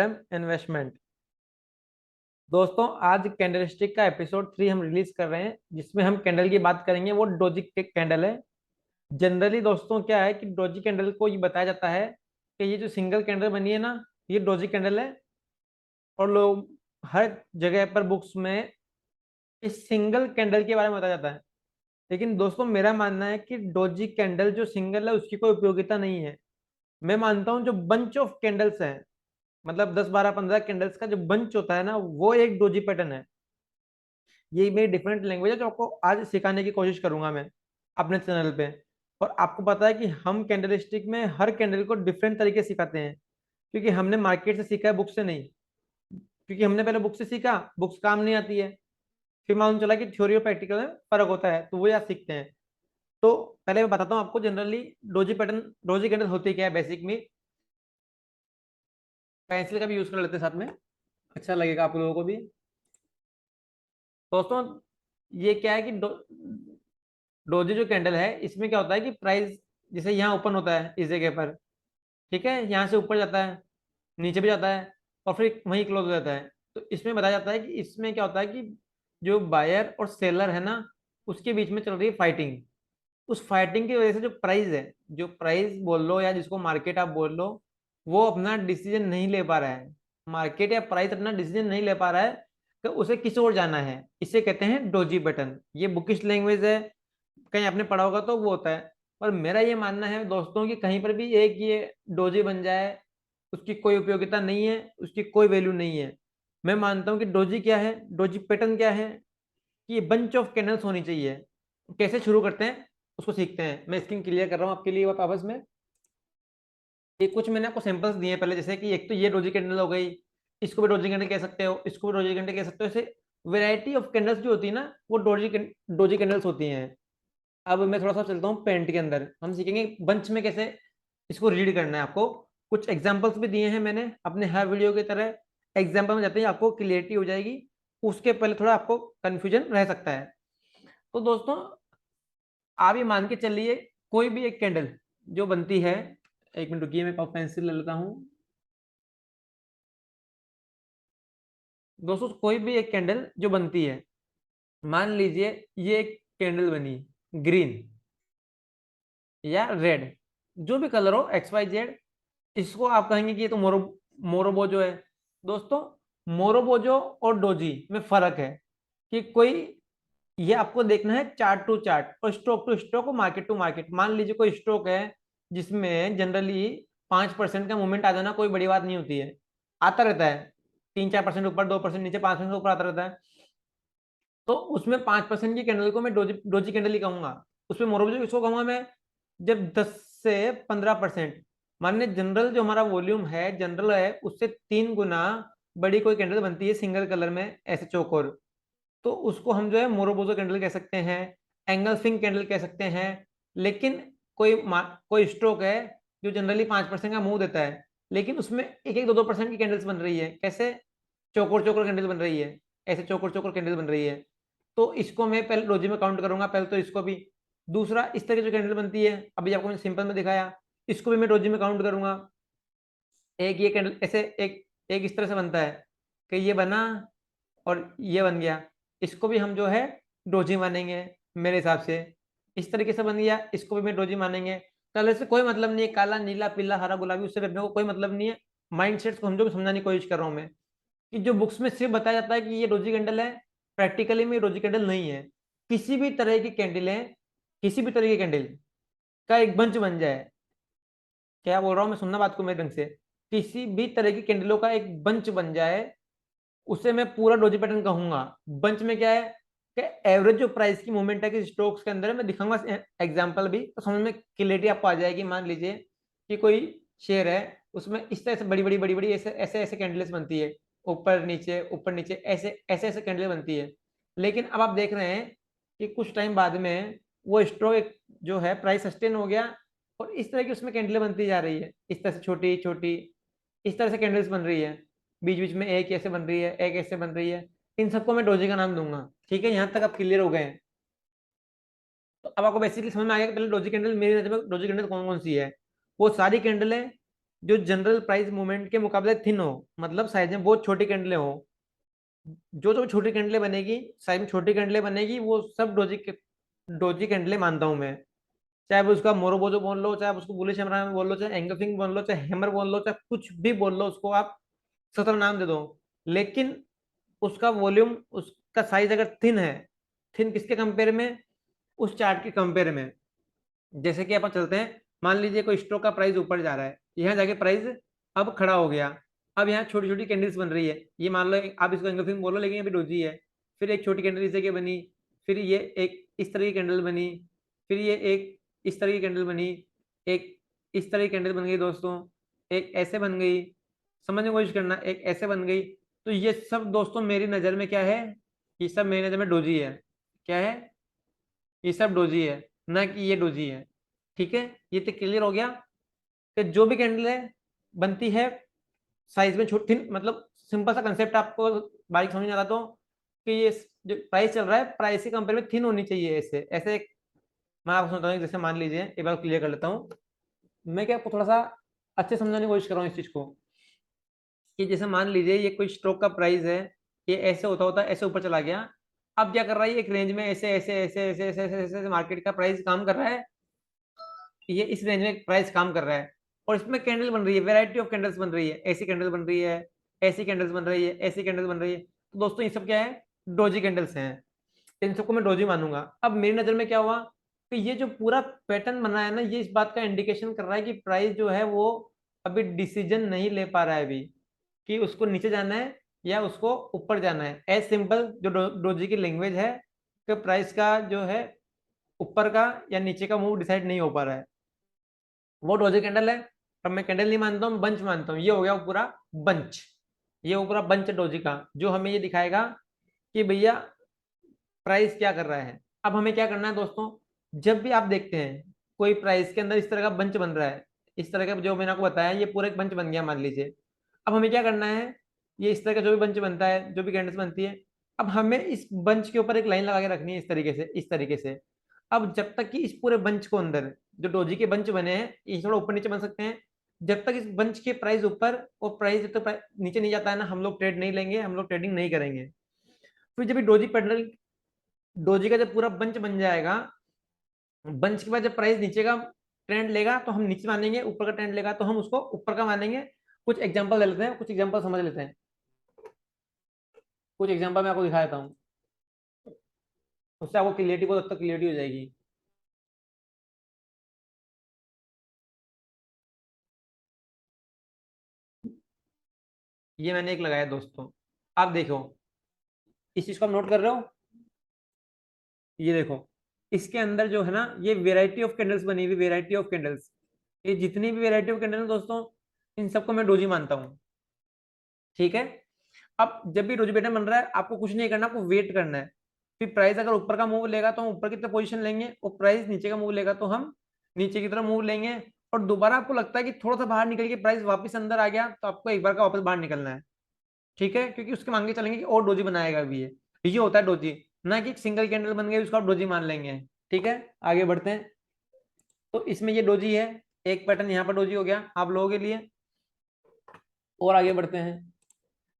RM investment. दोस्तों, आज candlestick का एपिसोड 3 हम रिलीज कर रहे हैं, जिसमें हम कैंडल की बात करेंगे। वो डोजी कैंडल है। जनरली दोस्तों क्या है कि डोजी कैंडल को ये बताया जाता है कि ये जो सिंगल कैंडल बनी है ना, ये डोजी कैंडल है। और लोग हर जगह पर बुक्स में इस सिंगल कैंडल के बारे में बताया जाता है। लेकिन दोस्तों, मेरा मानना है कि डोजी कैंडल जो सिंगल है उसकी कोई उपयोगिता नहीं है। मैं मानता हूँ जो बंच ऑफ कैंडल्स है, मतलब 10 12 15 कैंडल्स का जो बंच होता है ना, वो एक डोजी पैटर्न है। ये मेरी डिफरेंट लैंग्वेज है जो आपको आज सिखाने की कोशिश करूंगा मैं अपने चैनल पे। और आपको पता है कि हम कैंडल स्टिक में हर कैंडल को डिफरेंट तरीके से सिखाते हैं, क्योंकि हमने मार्केट से सीखा है, बुक से नहीं। क्योंकि हमने पहले बुक से सीखा, बुक्स काम नहीं आती है। फिर मालूम चला कि थ्योरी और प्रैक्टिकल में फर्क होता है, तो वो याद सीखते हैं। तो पहले मैं बताता हूँ आपको generally doji pattern, doji candle होती क्या है बेसिक में। पेंसिल का भी यूज कर लेते हैं साथ में, अच्छा लगेगा आप लोगों को भी। दोस्तों, ये क्या है कि डोजी जो कैंडल है, इसमें क्या होता है कि प्राइस जैसे यहाँ ओपन होता है इस जगह पर, ठीक है, यहाँ से ऊपर जाता है, नीचे भी जाता है, और फिर वहीं क्लोज हो जाता है। तो इसमें बताया जाता है कि इसमें क्या होता है कि जो बायर और सेलर है ना, उसके बीच में चल रही है फाइटिंग। उस फाइटिंग की वजह से जो प्राइस है, जो प्राइस बोल लो या जिसको मार्केट आप बोल लो, वो अपना डिसीजन नहीं ले पा रहा है। मार्केट या प्राइस अपना डिसीजन नहीं ले पा रहा है कि उसे किस ओर जाना है। इसे कहते हैं डोजी बटन। ये बुकिश लैंग्वेज है, कहीं आपने पढ़ा होगा तो वो होता है। और मेरा ये मानना है दोस्तों कि कहीं पर भी एक ये डोजी बन जाए, उसकी कोई उपयोगिता नहीं है, उसकी कोई वैल्यू नहीं है। मैं मानता हूँ कि डोजी क्या है, डोजी पैटर्न क्या है, कि ये बंच ऑफ कैंडल्स होनी चाहिए। कैसे शुरू करते हैं उसको सीखते हैं। मैं स्क्रीन क्लियर कर रहा हूँ आपके लिए वापस में। ये कुछ मैंने आपको सैंपल्स दिए हैं पहले, जैसे कि एक तो ये डोजी कैंडल हो गई, इसको भी डोजी कैंडल कह सकते हो, इसको भी डोजी कैंडल कह सकते हो। ऐसे वैरायटी ऑफ कैंडल्स जो होती है ना, वो डोजी कैंडल्स होती हैं। अब मैं थोड़ा सा चलता हूँ पेंट के अंदर, हम सीखेंगे बंच में कैसे इसको रीड करना है। आपको कुछ एग्जांपल्स भी दिए हैं मैंने अपने हर वीडियो की तरह। एग्जांपल में जाते ही आपको क्लियरिटी हो जाएगी, उसके पहले थोड़ा आपको कंफ्यूजन रह सकता है। तो दोस्तों, आप ये मान के चलिए, कोई भी एक कैंडल जो बनती है, एक मिनट रुकिए, मैं पेंसिल ले लेता हूँ। दोस्तों, कोई भी एक कैंडल जो बनती है, मान लीजिए ये एक कैंडल बनी ग्रीन या रेड, जो भी कलर हो, XYZ, इसको आप कहेंगे कि ये तो मोरोबोजो है। दोस्तों, मोरोबोजो और डोजी में फर्क है कि कोई, ये आपको देखना है चार्ट टू चार्ट और स्टॉक टू स्टॉक और मार्केट टू मार्केट। मान लीजिए कोई स्टॉक है जिसमें जनरली 5% का मूवमेंट आ जाना कोई बड़ी बात नहीं होती है, आता रहता है। 3 4% ऊपर, 2% नीचे, 5% ऊपर आता रहता है। तो उसमें 5% की कैंडल को मैं डोजी डोजी कैंडल ही कहूंगा। उसमें मोरोबोजो किसको कहूंगा मैं, जब 10 से 15%, मानने जनरल जो हमारा वॉल्यूम है, जनरल है, उससे 3 गुना बड़ी कोई कैंडल बनती है सिंगल कलर में ऐसे चौकोर, तो उसको हम जो है मोरोबोजो कैंडल कह सकते हैं, एंगल फिंग कैंडल कह सकते हैं। लेकिन कोई स्ट्रोक है जो जनरली 5% का मूव देता है, लेकिन उसमें एक एक 2 2% की कैंडल्स बन रही है। कैसे? चौकोर चौकोर कैंडल बन रही है, ऐसे चौकोर चौकोर कैंडल बन रही है। तो इसको मैं पहले डोजी में काउंट करूंगा, पहले तो इसको भी। दूसरा, इस तरह की जो कैंडल बनती है, अभी आपको मैंने सिंपल में दिखाया, इसको भी मैं डोजी में काउंट करूंगा। एक ये कैंडल ऐसे एक एक इस तरह से बनता है कि ये बना और ये बन गया, इसको भी हम जो है डोजी मानेंगे मेरे हिसाब से। इस तरीके से बन गया, इसको भी मैं डोजी मानेंगे। कलर से कोई मतलब नहीं है, काला नीला पीला हरा गुलाबी, उससे अपने को कोई मतलब नहीं है। माइंडसेट को समझो, समझाने की कोशिश कर रहा हूँ मैं, कि जो बुक्स में सिर्फ बताया जाता है कि ये रोजी कैंडल है, प्रैक्टिकली में रोजी कैंडल नहीं है। किसी भी तरह की कैंडल है, किसी भी तरह की कैंडल का एक बंच बन जाए, क्या बोल रहा हूं मैं, सुनना बात को मेरे ढंग से, किसी भी तरह की कैंडलों का एक बंच बन जाए, उसे मैं पूरा डोजी पैटर्न कहूंगा। बंच में क्या है कि एवरेज जो प्राइस की मूवमेंट है कि स्टॉक्स के अंदर, मैं दिखाऊंगा एग्जांपल भी, तो समझ में क्लियरिटी आपको आ जाएगी। मान लीजिए कि कोई शेयर है, उसमें इस तरह से बड़ी बड़ी ऐसे ऐसे ऐसे कैंडल्स बनती है, ऊपर नीचे ऐसे ऐसे ऐसे कैंडल बनती है। लेकिन अब आप देख रहे हैं कि कुछ टाइम बाद में वो स्टॉक एक जो है प्राइस सस्टेन हो गया, और इस तरह की उसमें कैंडलें बनती जा रही है, इस तरह से छोटी छोटी, इस तरह से कैंडल्स बन रही है। बीच बीच में एक ऐसे बन रही है, एक ऐसे बन रही है। इन सबको मैं डोजी का नाम दूंगा। ठीक है, यहाँ तक आप क्लियर हो गए हैं। तो अब आपको बेसिकली समझ में आ गया कि पहले डोजी कैंडल, मेरी नजर में डोजी कैंडल कौन कौन सी है। वो सारी कैंडल है जो जनरल प्राइस मूवमेंट के मुकाबले थिन हो, मतलब साइज में बहुत छोटी कैंडलें हो, जो जो छोटी कैंडलें बनेगी, साइज में छोटी कैंडलें बनेगी, वो सब डोजी कैंडलें मानता हूं मैं। चाहे वो उसका मोरोबोजो बोल लो, चाहे आप उसको बुलिश हैमर बोल लो, चाहे एंगल्फिंग बोल लो, चाहे हैमर बोल लो, चाहे कुछ भी बोल लो, उसको आप 17 नाम दे दो, लेकिन उसका वॉल्यूम, उसका साइज अगर थिन है, थिन किसके कंपेयर में, उस चार्ट के कंपेयर में। जैसे कि अपन चलते हैं, मान लीजिए कोई स्टॉक का प्राइस ऊपर जा रहा है, यहाँ जाके प्राइस अब खड़ा हो गया, अब यहाँ छोटी छोटी कैंडल्स बन रही है, ये मान लो आप इसको एंगल्फिंग बोलो, लेकिन अभी डोजी है। फिर एक छोटी कैंडल इस जगह बनी, फिर ये एक इस तरह की कैंडल बनी, फिर ये एक इस तरह की कैंडल बनी, एक इस तरह की कैंडल बन गई दोस्तों, एक ऐसे बन गई, समझने की कोशिश करना, एक ऐसे बन गई। तो ये सब दोस्तों मेरी नजर में क्या है, ये सब मेरी नजर में डोजी है। क्या है, ये सब डोजी है, ना कि ये डोजी है। ठीक है, ये तो क्लियर हो गया कि जो भी कैंडल है बनती है साइज में छोटी, मतलब सिंपल सा कंसेप्ट आपको बारीक समझ में आ रहा तो, कि ये जो प्राइस चल रहा है, प्राइस के कंपेयर में थिन होनी चाहिए, ऐसे ऐसे मैं आपको समझता हूँ, जैसे मान लीजिए एक बार क्लियर कर लेता हूँ, मैं क्या आपको थोड़ा सा अच्छे समझाने की कोशिश कर रहा हूँ इस चीज को, कि जैसे मान लीजिए ये कोई स्टॉक का प्राइस है, ये ऐसे होता होता ऐसे ऊपर चला गया, अब क्या कर रहा है, एक रेंज में ऐसे ऐसे ऐसे ऐसे ऐसे ऐसे, ऐसे, ऐसे मार्केट का प्राइस काम कर रहा है, ये इस रेंज में प्राइस काम कर रहा है, और इसमें कैंडल बन रही है, वेराइटी ऑफ कैंडल्स बन रही है, ऐसी कैंडल बन रही है, ऐसी कैंडल्स बन रही है, ऐसी कैंडल्स बन रही है। तो दोस्तों ये सब क्या है, डोजी कैंडल्स हैं, इन सबको मैं डोजी मानूंगा। अब मेरी नजर में क्या हुआ, कि ये जो पूरा पैटर्न बना है ना, ये इस बात का इंडिकेशन कर रहा है कि प्राइस जो है वो अभी डिसीजन नहीं ले पा रहा है अभी, कि उसको नीचे जाना है या उसको ऊपर जाना है। एज सिंपल जो डोजी की लैंग्वेज है, कि प्राइस का जो है ऊपर का या नीचे का मूव डिसाइड नहीं हो पा रहा है, वो डोजी कैंडल है। अब मैं कैंडल नहीं मानता हूँ, बंच मानता हूँ, ये हो गया वो पूरा बंच, ये वो पूरा बंच डोजी का, जो हमें ये दिखाएगा कि भैया प्राइस क्या कर रहा है। अब हमें क्या करना है दोस्तों, जब भी आप देखते हैं कोई प्राइस के अंदर इस तरह का बंच बन रहा है, इस तरह का जो मैंने आपको बताया, ये पूरा एक बंच बन गया मान लीजिए। अब हमें क्या करना है, ये इस तरह का जो भी बंच बनता है, जो भी कैंडल्स बनती है, अब हमें इस बंच के ऊपर एक लाइन लगा के रखनी है, इस तरीके से, इस तरीके से। अब जब तक कि इस पूरे बंच को अंदर, जो डोजी के बंच बने हैं, ये थोड़ा ऊपर नीचे बन सकते हैं, जब तक इस बंच के प्राइस ऊपर और प्राइस जब तक नीचे नहीं जाता है ना, हम लोग ट्रेड नहीं लेंगे, हम लोग ट्रेडिंग नहीं करेंगे। फिर जब डोजी पैडल, डोजी का जब पूरा बंच बन जाएगा, बंच के बाद जब प्राइस नीचे का ट्रेंड लेगा तो हम नीचे मानेंगे, ऊपर का ट्रेंड लेगा तो हम उसको ऊपर का मानेंगे। कुछ एग्जांपल ले लेते हैं, कुछ एग्जांपल समझ लेते हैं, कुछ एग्जांपल मैं आपको दिखा देता हूँ, उससे आपको क्लियरिटी, बहुत हद तक क्लियरिटी हो जाएगी। ये मैंने एक लगाया दोस्तों, आप देखो, इस चीज को आप नोट कर रहे हो, ये देखो, इसके अंदर जो है ना, ये वेराइटी ऑफ कैंडल्स बनी हुई, वेराइटी ऑफ कैंडल्स, ये जितनी भी वेराइटी ऑफ कैंडल दोस्तों, इन सबको मैं डोजी मानता हूँ। ठीक है, अब जब भी डोजी पैटर्न बन रहा है, आपको कुछ नहीं करना, आपको वेट करना है। फिर प्राइस अगर ऊपर का मूव लेगा तो हम ऊपर की तरफ पोजीशन लेंगे, और प्राइस नीचे का मूव लेगा तो हम नीचे की तरफ मूव लेंगे। और दोबारा आपको लगता है कि थोड़ा सा बाहर निकल के प्राइस वापस अंदर आ गया, तो आपको एक बार का वापस बाहर निकलना है। ठीक है, क्योंकि उसके मांगे चलेंगे कि और डोजी बनाएगा भी ये होता है डोजी, ना कि सिंगल कैंडल बन गई उसको आप डोजी मान लेंगे। ठीक है, आगे बढ़ते हैं। तो इसमें ये डोजी है, एक पैटर्न यहाँ पर डोजी हो गया आप लोगों के लिए, और आगे बढ़ते हैं।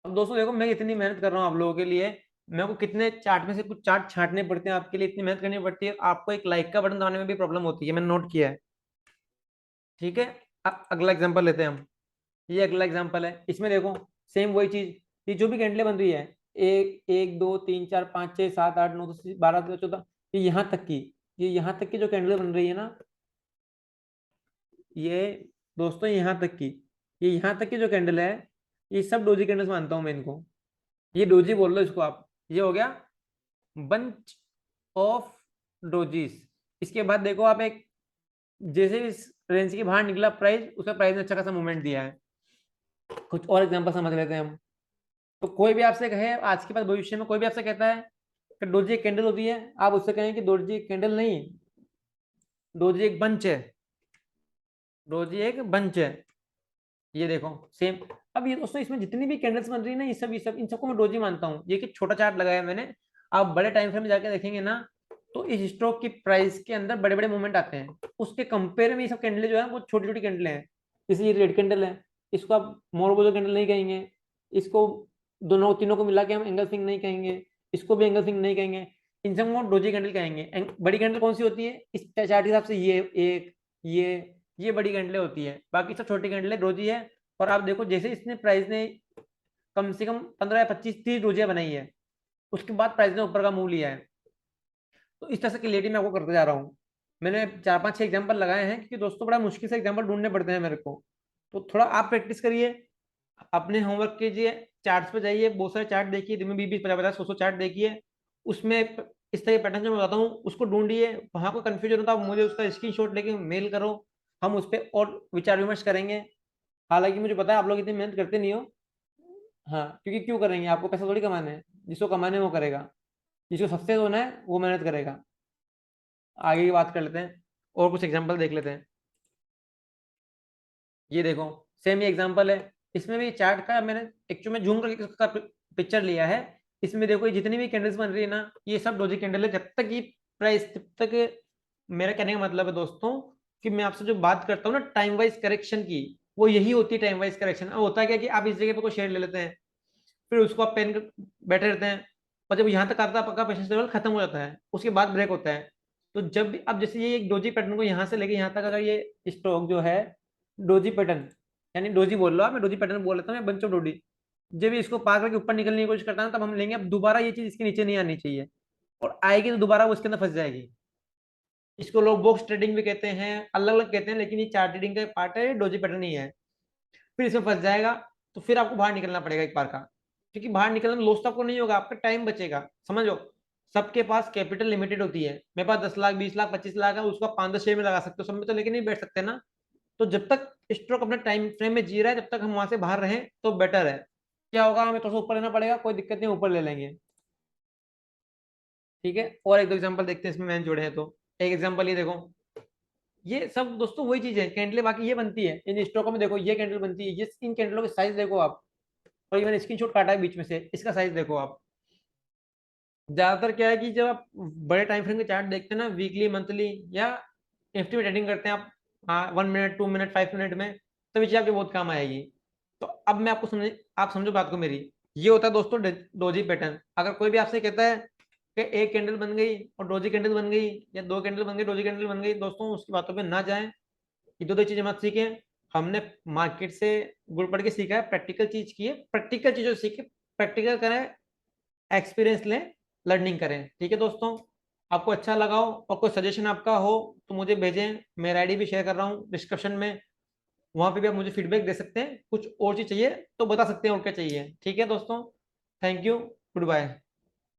अब दोस्तों देखो, मैं इतनी मेहनत कर रहा हूँ आप लोगों के लिए, मेरे को कितने चार्ट में से कुछ चार्ट छांटने पड़ते हैं आपके लिए, इतनी मेहनत करनी पड़ती है, आपको एक लाइक का बटन दबाने में भी प्रॉब्लम होती है, मैंने नोट किया है। ठीक है, अगला एग्जांपल लेते हैं हम, ये अगला एग्जांपल है, इसमें देखो सेम वही चीज, ये जो भी कैंडलें बन रही है, एक एक दो तीन चार पाँच छः सात आठ नौ 10 12 13 14, ये यहाँ तक की, ये यहाँ तक की जो कैंडल बन रही है ना, ये दोस्तों यहाँ तक की, ये यहाँ तक की जो कैंडल है, ये सब डोजी कैंडल्स मानता हूँ मैं इनको, ये डोजी बोल लो इसको आप, ये हो गया बंच ऑफ डोजीज। इसके बाद देखो आप, एक जैसे इस रेंज के बाहर निकला प्राइस, उसका प्राइस ने अच्छा खासा मूवमेंट दिया है। कुछ और एग्जांपल समझ लेते हैं हम। तो कोई भी आपसे कहे आज के बाद भविष्य में, कोई भी आपसे कहता है कि डोजी एक कैंडल होती है, आप उससे कहें कि डोजी एक कैंडल नहीं, डोजी एक बंच है, डोजी एक बंच है। ये देखो सेम। अब ये दोस्तों, इसमें जितनी भी कैंडल्स बन रही है ना, ये सब इन सबको मैं डोजी मानता हूँ। ये कि छोटा चार्ट लगाया मैंने, आप बड़े टाइम फ्रेम में जाके देखेंगे ना, तो इस स्टॉक की प्राइस के अंदर बड़े बड़े मूवमेंट आते हैं, उसके कंपेयर में ये सब कैंडलें जो है वो छोटी छोटी कैंडलें हैं। जैसे ये रेड कैंडल है, इसको आप मोरबोजो कैंडल नहीं कहेंगे, इसको दोनों तीनों को मिला के हम एंगल्फिंग नहीं कहेंगे, इसको भी एंगल्फिंग नहीं कहेंगे, इन सब को डोजी कैंडल कहेंगे। बड़ी कैंडल कौन सी होती है इस चार्ट के हिसाब से? ये एक, ये बड़ी कैंडलें होती है, बाकी सब छोटी कैंडलें डोजी है। और आप देखो जैसे इसने प्राइस ने कम से कम 15 या 25-30 डोजियां बनाई है, उसके बाद प्राइस ने ऊपर का मुंह लिया है। तो इस तरह से क्लियरिटी मैं आपको करते जा रहा हूँ। मैंने 4-5-6 एग्जाम्पल लगाए हैं, क्योंकि दोस्तों बड़ा मुश्किल से एग्जाम्पल ढूंढने पड़ते हैं मेरे को। तो थोड़ा आप प्रैक्टिस करिए, अपने होमवर्क कीजिए, चार्ट्स पे जाइए, बहुत सारे चार्ट देखिए, दिन में 20-50-50-100 चार्ट देखिए, उसमें इस तरह के पैटर्न जो मैं बताता हूँ उसको ढूंढिए। वहां को कंफ्यूजन होता है मुझे उसका स्क्रीनशॉट लेके मेल करो, हम उस पर और विचार विमर्श करेंगे। हालांकि मुझे पता है आप लोग इतनी मेहनत करते नहीं हो। हाँ, क्योंकि क्यों करेंगे, आपको पैसा थोड़ी कमाना है, जिसको कमाने है वो करेगा, जिसको सक्सेस होना है वो मेहनत करेगा। आगे की बात कर लेते हैं और कुछ एग्जांपल देख लेते हैं। ये देखो, सेम ही एग्जांपल है, इसमें भी चार्ट का मैंने एक्चुअली में जूम करके उसका पिक्चर लिया है। इसमें देखो ये जितनी भी कैंडल्स बन रही है ना, ये सब डोजी कैंडल है। जब तक ये प्राइस, जब तक, मेरा कहने का मतलब है दोस्तों कि मैं आपसे जो बात करता हूँ ना टाइम वाइज करेक्शन की, वो यही होती है टाइम वाइज करेक्शन। अब होता है क्या कि आप इस जगह पे कोई शेयर ले लेते हैं, फिर उसको आप पेन कर बैठे रहते हैं, और जब यहाँ तक आता है आपका पेशेंस लेवल खत्म हो जाता है, उसके बाद ब्रेक होता है। तो जब भी अब जैसे ये एक डोजी पैटर्न को यहाँ से लेके यहाँ तक अगर ये स्ट्रोक जो है डोजी पैटर्न, यानी डोजी बोल लो आप, मैं डोजी पैटर्न बोल लेता हूँ, मैं बंच ऑफ डोजी, जब भी इसको पार करके ऊपर निकलने की कोशिश करता है तब हम लेंगे। अब दोबारा ये चीज इसके नीचे नहीं आनी चाहिए, और आएगी तो दोबारा वो इसके अंदर फंस जाएगी। इसको लोग बॉक्स ट्रेडिंग भी कहते हैं, अलग अलग कहते हैं, लेकिन ये चार्ट ट्रेडिंग का पार्ट है, डोजी पैटर्न ही है। फिर इसमें फंस जाएगा, तो फिर आपको बाहर निकलना पड़ेगा एक बार का, क्योंकि बाहर निकलने में लॉस तो आपको नहीं होगा, आपका टाइम बचेगा। समझो, सबके पास कैपिटल लिमिटेड होती है, मेरे पास 10 लाख 20 लाख 25 लाख है, उसको 5-10 शेयर में लगा सकते हो, सब में तो लेके नहीं बैठ सकते ना। तो जब तक स्टॉक अपने टाइम फ्रेम में जी रहा है, जब तक हम वहां से बाहर रहें तो बेटर है। क्या होगा, हमें थोड़ा सा ऊपर लेना पड़ेगा, कोई दिक्कत नहीं, ऊपर ले लेंगे। ठीक है, और एक दो एग्जांपल देखते हैं इसमें मैंने जोड़े हैं तो। एक एग्जांपल ये देखो, ये सब दोस्तों वही चीज है, कैंडलें बाकी ये बनती है इन स्टॉकों में। देखो ये कैंडल बनती है, ये इन कैंडलों के साइज देखो आप, और ये मैंने स्क्रीनशॉट काटा है बीच में से, इसका साइज देखो आप। ज्यादातर क्या है कि जब आप बड़े टाइम फ्रेम के चार्ट देखते हैं ना, वीकली मंथली या निफ्टी में ट्रेडिंग करते हैं आप, हाँ 1 मिनट 2 मिनट 5 मिनट में, तो ये चीज आपके बहुत काम आएगी। तो अब मैं आपको समझ, आप समझो बात को मेरी। ये होता है दोस्तों डोजी पैटर्न। अगर कोई भी आपसे कहता है कि एक कैंडल बन गई और डोजी कैंडल बन गई, या दो कैंडल बन गई डोजी कैंडल बन गई, दोस्तों उसकी बातों पे ना जाएं। ये दो दो चीजें मत सीखें। हमने मार्केट से गुड़ पड़ के सीखा है, प्रैक्टिकल चीज की है, प्रैक्टिकल चीजों से सीखे, प्रैक्टिकल करें, एक्सपीरियंस लें, लर्निंग करें। ठीक है दोस्तों, आपको अच्छा लगा हो और कोई सजेशन आपका हो तो मुझे भेजें, मेरा आईडी भी शेयर कर रहा हूँ डिस्क्रिप्शन में, वहां पे भी आप मुझे फीडबैक दे सकते हैं। कुछ और चीज चाहिए तो बता सकते हैं और क्या चाहिए। ठीक है दोस्तों, थैंक यू, गुड बाय।